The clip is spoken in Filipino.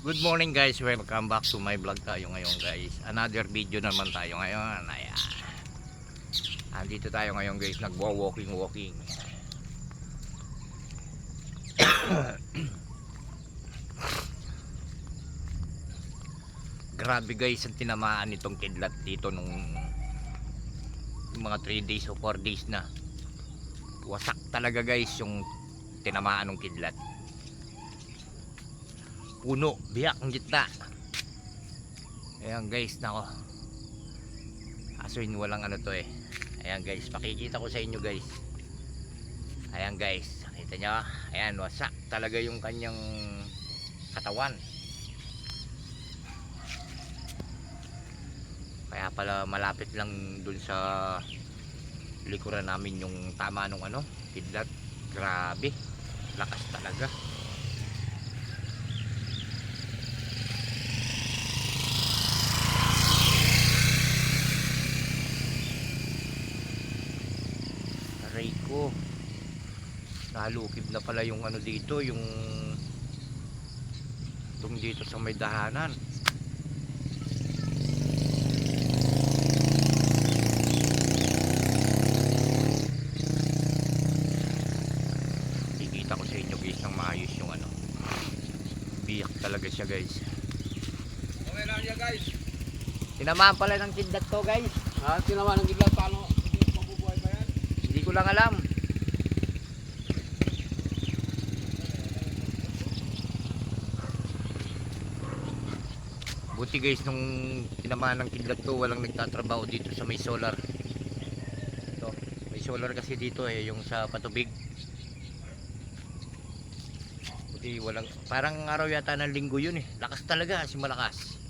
Good morning guys, welcome back to my vlog tayo ngayon guys. Another video naman tayo ngayon. Ayan. Andito tayo ngayon guys, nagwo-walking. Grabe guys, ang tinamaan nitong kidlat dito nung mga 3 days o 4 days na. Wasak talaga guys yung tinamaan ng kidlat. Puno, biyak ang gitna. Ayan guys, nako. Aso yun, walang ano to eh. Ayan guys, pakikita ko sa inyo guys. Ayan guys, nakita nyo. Ayan, wasak talaga yung kanyang katawan. Kaya pala malapit lang dun sa likuran namin yung tama nung ano, kidlat. Grabe, lakas talaga. Aray ko, nalukib na pala yung ano dito, yung itong dito sa may dahanan. Ikita ko sa inyo guys ng maayos yung ano, biyak talaga siya guys. Okay lang yan guys. Tinamaan pala ng kidlat to guys. Tinamaan ng gitla, paano mabubuhay pa yan? Hindi ko lang alam. Buti guys, nung tinamaan ng kidlat to, walang nagtatrabaho dito sa may solar. Ito, may solar kasi dito eh, yung sa patubig. Buti walang, parang araw yata ng linggo yun eh. Lakas talaga, si malakas.